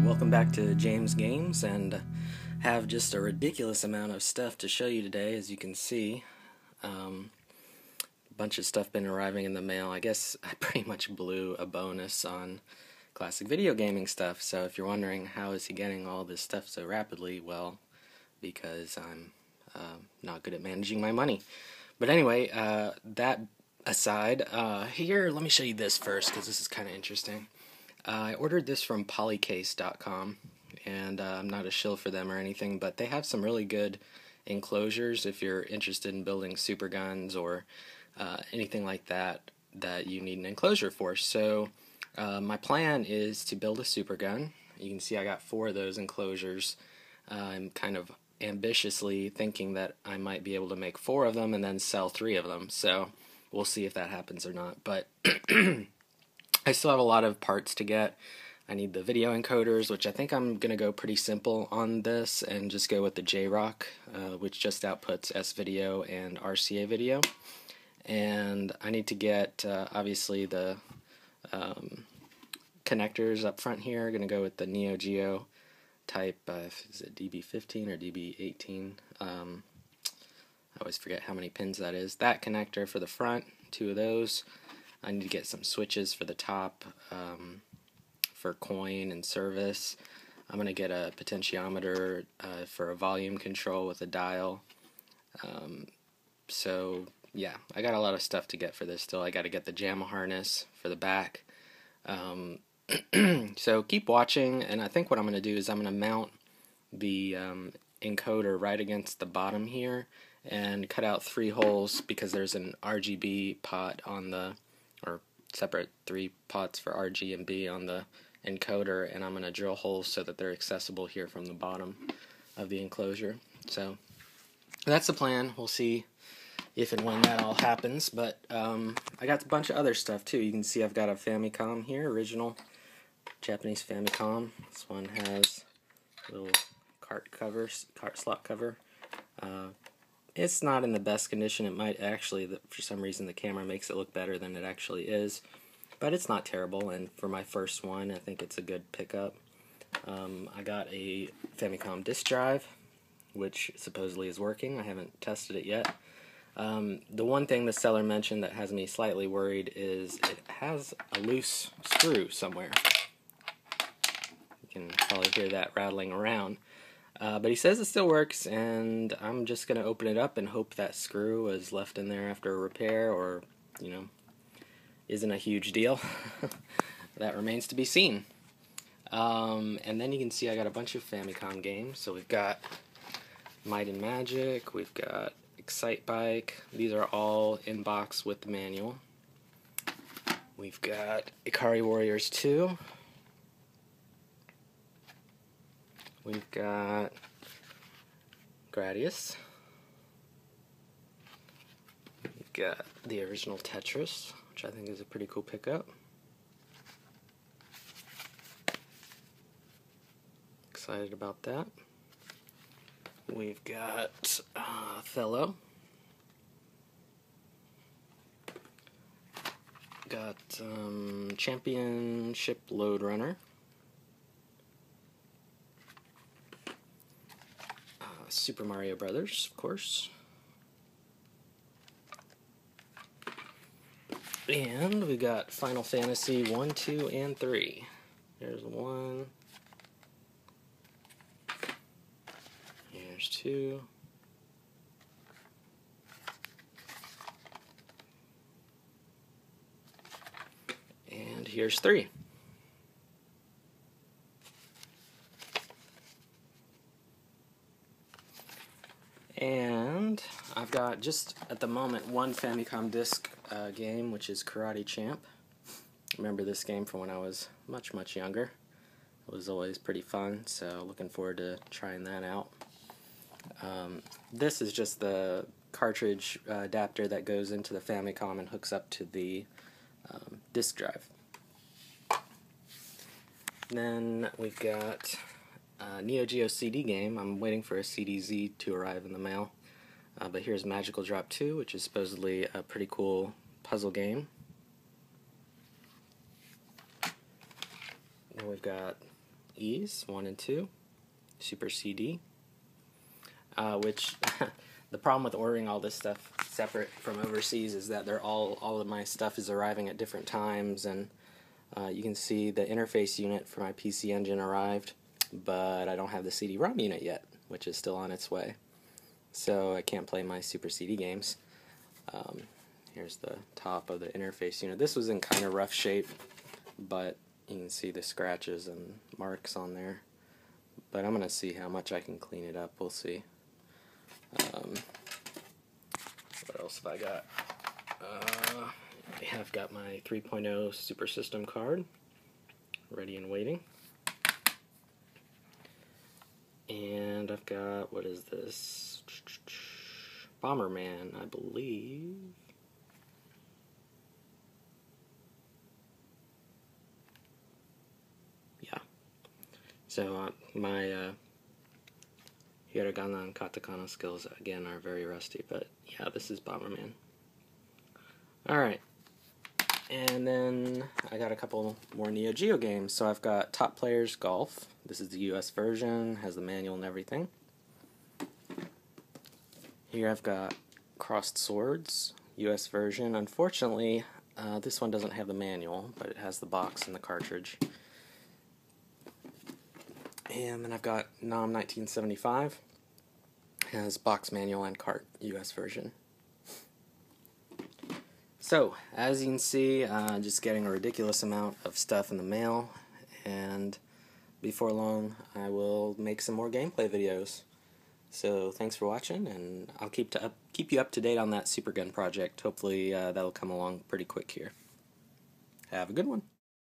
welcome back to James Games, and have just a ridiculous amount of stuff to show you today. As you can see, a bunch of stuff been arriving in the mail. I guess I pretty much blew a bonus on classic video gaming stuff, so if you're wondering how is he getting all this stuff so rapidly, well, because I'm not good at managing my money. But anyway, that aside, here, let me show you this first, because this is kind of interesting. I ordered this from polycase.com, and I'm not a shill for them or anything, but they have some really good enclosures if you're interested in building Superguns or anything like that that you need an enclosure for. So my plan is to build a Supergun. You can see I got 4 of those enclosures. I'm kind of ambitiously thinking that I might be able to make 4 of them and then sell 3 of them, so we'll see if that happens or not. But I still have a lot of parts to get. I need the video encoders, which I think I'm going to go pretty simple on this and just go with the JROC, which just outputs S-video and RCA video. And I need to get, obviously, the connectors up front here. I'm going to go with the Neo Geo type, is it DB15 or DB18? I always forget how many pins that is. That connector for the front, 2 of those. I need to get some switches for the top, for coin and service. I'm going to get a potentiometer for a volume control with a dial. So yeah, I got a lot of stuff to get for this still. I got to get the JAMA harness for the back. So keep watching, and I think what I'm going to do is I'm going to mount the encoder right against the bottom here and cut out 3 holes because there's an RGB pot on the, or separate 3 pots for RG and B on the encoder, and I'm going to drill holes so that they're accessible here from the bottom of the enclosure. So that's the plan. We'll see if and when that all happens, but I got a bunch of other stuff too. You can see I've got a Famicom here, original Japanese Famicom. This one has a little cart slot cover. It's not in the best condition. It might actually, for some reason, the camera makes it look better than it actually is, but it's not terrible, and for my first one, I think it's a good pickup. I got a Famicom disk drive, which supposedly is working. I haven't tested it yet. The one thing the seller mentioned that has me slightly worried is it has a loose screw somewhere. You can probably hear that rattling around. But he says it still works, and I'm just going to open it up and hope that screw is left in there after a repair, or, you know, isn't a huge deal. That remains to be seen. And then you can see I got a bunch of Famicom games. So we've got Might and Magic, we've got Excite Bike. These are all in box with the manual. We've got Ikari Warriors 2. We've got Gradius. We've got the original Tetris, which I think is a pretty cool pickup. Excited about that. We've got Othello. Got Championship Load Runner. Super Mario Brothers, of course. And we got Final Fantasy 1, 2, and 3. There's 1. Here's 2. And here's 3. And I've got just at the moment 1 Famicom Disk game, which is Karate Champ. I remember this game from when I was much younger. It was always pretty fun, so looking forward to trying that out. This is just the cartridge adapter that goes into the Famicom and hooks up to the disk drive. Then we've got Neo Geo CD game. I'm waiting for a CDZ to arrive in the mail. But here's Magical Drop 2, which is supposedly a pretty cool puzzle game. And we've got E's 1 and 2, Super CD, which the problem with ordering all this stuff separate from overseas is that all of my stuff is arriving at different times, and you can see the interface unit for my PC Engine arrived, but I don't have the CD-ROM unit yet, which is still on its way. So I can't play my Super CD games. Here's the top of the interface unit. This was in kind of rough shape, but you can see the scratches and marks on there. But I'm going to see how much I can clean it up. We'll see. What else have I got? I've got my 3.0 Super System card ready and waiting. And I've got, what is this? Bomberman, I believe. Yeah. So my hiragana and katakana skills, again, are very rusty, but yeah, this is Bomberman. Alright. And then I got a couple more Neo Geo games. So I've got Top Players Golf. This is the US version, has the manual and everything. Here I've got Crossed Swords, US version. Unfortunately, this one doesn't have the manual, but it has the box and the cartridge. And then I've got Nom 1975. It has box manual and cart, US version. So, as you can see, just getting a ridiculous amount of stuff in the mail, and before long I will make some more gameplay videos. So thanks for watching, and I'll keep you up to date on that Supergun project. Hopefully that'll come along pretty quick here. Have a good one.